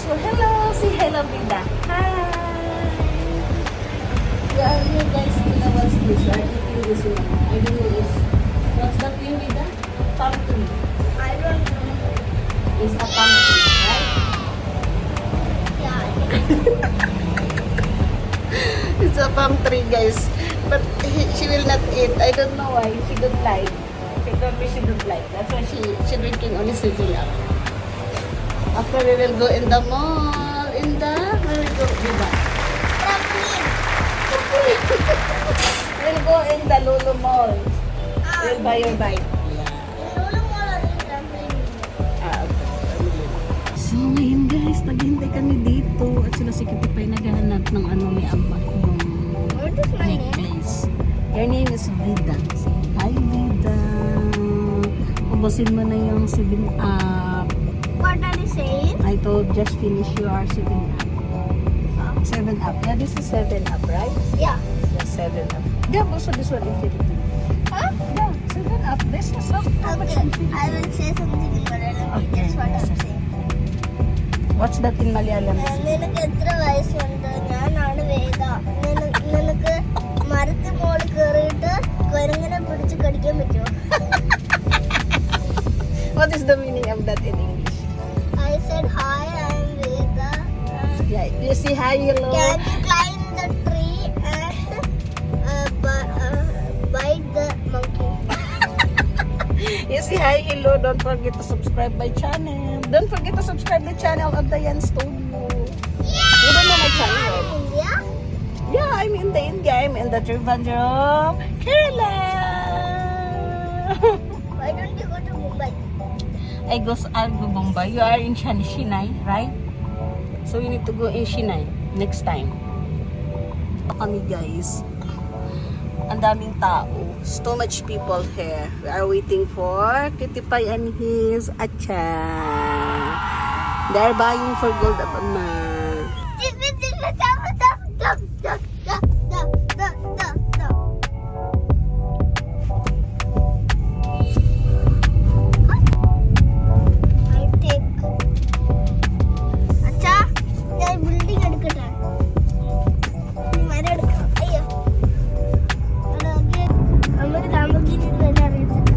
So, hello! Say hello, Vida. Hi! We are here, guys. What's this? We are eating this one. I don't know this. What's that name, Vida? Pumpkin. I don't know. It's a pumpkin, right? Yeah. It's a palm tree, guys. But she will not eat. I don't know why. She don't like. She told me she don't like. That's why she drinking only 7-Up. After we will go in the mall. Where we go? Vida? We'll go in the Lulu Mall. We'll buy your bike. So ngayon guys, naghintay kami dito at sila si Kitty Pay naghahanap ng ano may amak yung What is my name? necklace. Your name is Vida. Say hi Vida. Ubusin mo na yung 7-Up. What are you saying? I told just finish your 7-Up. 7-Up. Yeah, this is 7-Up, right? Yeah. Yeah, 7-Up. Yeah, also this one Infinity. Huh? Yeah, 7-Up. This is how much Okay. Infinity. I will say something in Malayalam. Okay. That's what I'm saying. What's that in Malayalam? നിനക്ക് എത്ര വയസ്സുണ്ട്? ഞാനാണ് വേദ. നിനക്ക് മരത്തിൽ മോള് കേറിയിട്ട് കുരങ്ങനെ പിടിച്ച് കടിക്കാൻ പറ്റുമോ? What is the meaning of that in English? I said hi, I am Veda. Yeah, you see hi, hello. Can you climb the tree and bite the monkey? You see hi, hello. Don't forget to subscribe my channel. Don't forget to subscribe the channel of Diane Studio. You don't know my channel? In India? Yeah, I'm in the India. I'm in the Trivandrum, Kerala. Why don't you go to Mumbai? I go to Bombay. You are in Shanghai, right? So you need to go in Shanghai next time. Kami guys. Ang daming tao. So much people here. We are waiting for Kitty Pay and his acha. They are buying for gold of Ama. I take. അച്ഛാ, ഞാൻ ബിൽഡിംഗ് എടുക്കട്ടെ. മരം എടുക്കാം. അയ്യോ. അവിടെ നോക്കിയേ. നമുക്ക് താമസിക്കുന്നത് തന്നെ അറിയത്തില്ല.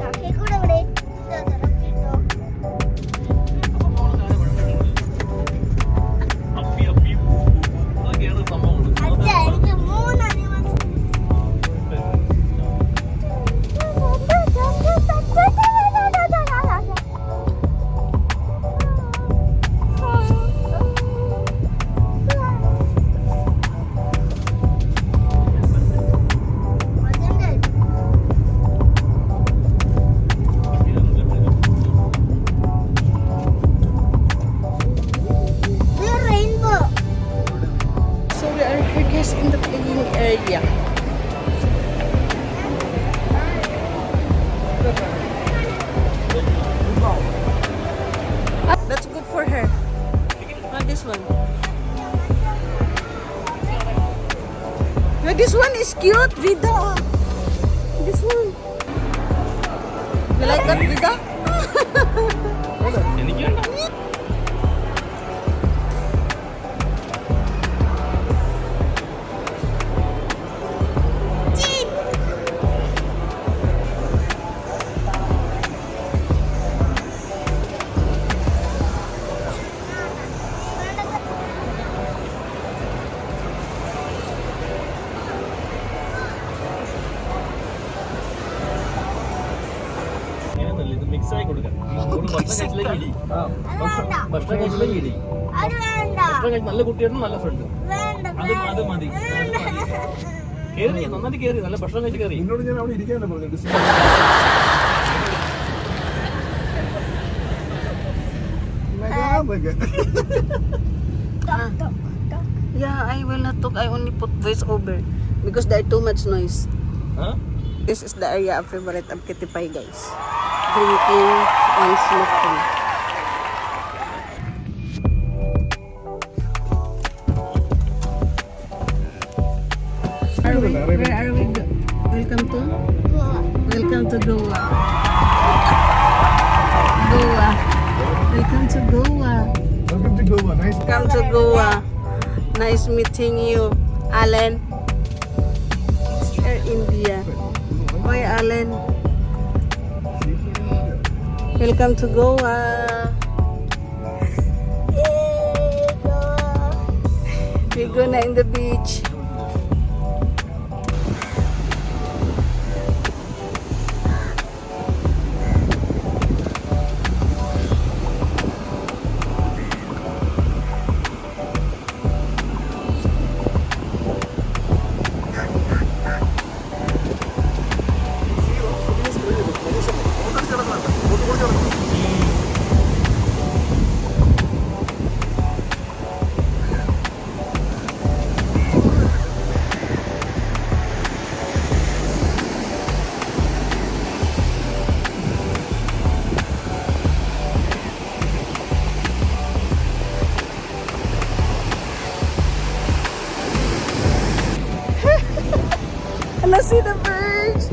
കാക്കയെ കൂടെ ഇവിടെ ഇട്ടോ. അച്ഛാ, എനിക്ക് 3 animals. We're rainbow. So we are here guys in the playing area. That's good for her. Not this one. Yeah, this one is cute, Vida. This one. You like that, Vida? മിക്സായി കൊടുക്കാം ഭക്ഷണം കഴിച്ചില്ലെങ്കിൽ ഇടി അത് വേണ്ട. ഭക്ഷണം കഴിച്ച് നല്ല കുട്ടിയാണ് നല്ല ഫ്രണ്ട് വേണ്ട. അത് മതി കേറി നന്നായിട്ട് കേറി നല്ല ഭക്ഷണം കഴിച്ച് കയറി എന്നോട് ഞാൻ അവിടെ ഇരിക്കാനാ പറഞ്ഞത് Yeah, I will not talk. I only put voice over because there are too much noise. This is the area of favorite of Kitty Pay, guys. Drinking and smoking. Where are we? Welcome to to? Goa. Welcome to Goa. Goa. Welcome to Goa. Welcome to Goa. Nice. Welcome to Goa. Nice meeting you, Alan. Air India. Hi, Alan. Welcome to Goa. Yay, Goa. We're gonna in the beach. And I see the birds.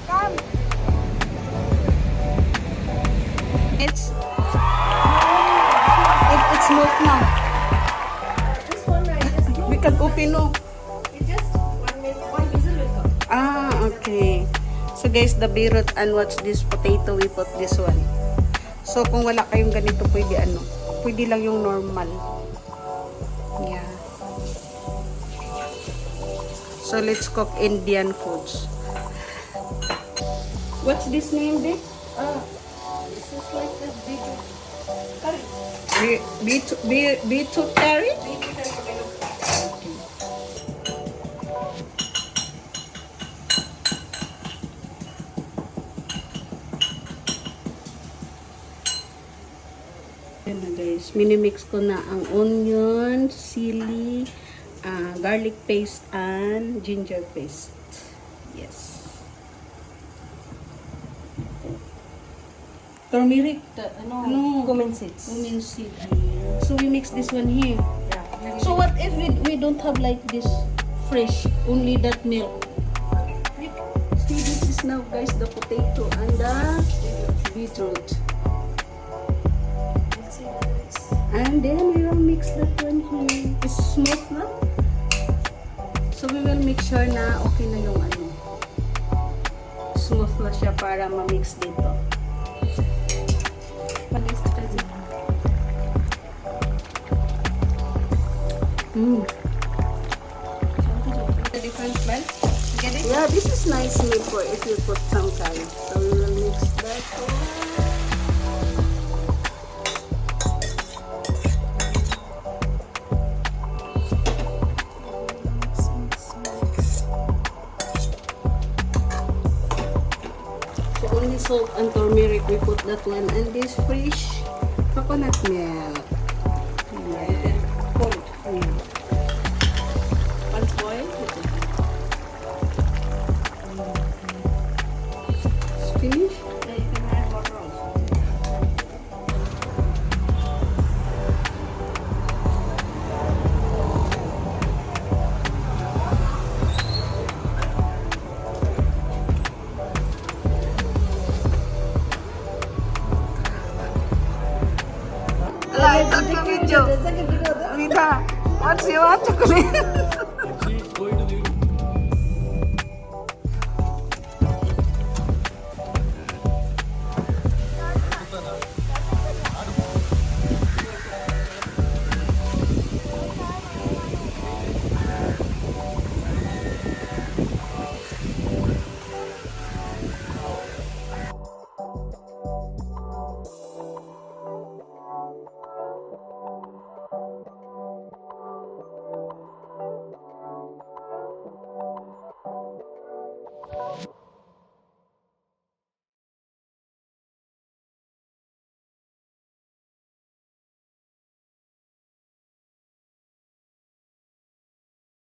Come. It's milk now. This one, right? Just go. We can open no. It's just 1 minute, 1 whistle will come. Ah, okay. So guys, the birot and watch this potato, we put this one. So kung wala kayong ganito, pwede ano, pwede lang yung normal. Yeah. So let's cook Indian foods. What's this name, Vic? This is like the big curry. Beetroot curry? Big curry. Yan na guys, minimix ko na ang onion, sili, garlic paste, and ginger paste. Yes. Turmeric. No. Cumin seeds. Cumin seed. Ayan. So we mix this one here. Yeah. So what if we don't have like this fresh, only that milk? See, this is now guys the potato and the beetroot. And then we will mix that one here. It's smooth na. So we will make sure na okay na yung ano. Smooth na siya para ma-mix dito. Pag-mix ka dito. The different smell. Get it? Yeah, this is nice made for if you put some curry. So we will mix that one. So only salt and turmeric, we put that one, and this fresh coconut milk. Yeah. Cold. Yeah. Once boiled. It's finished. Then you can add water also. Like, take a video. Rita, what's your chocolate?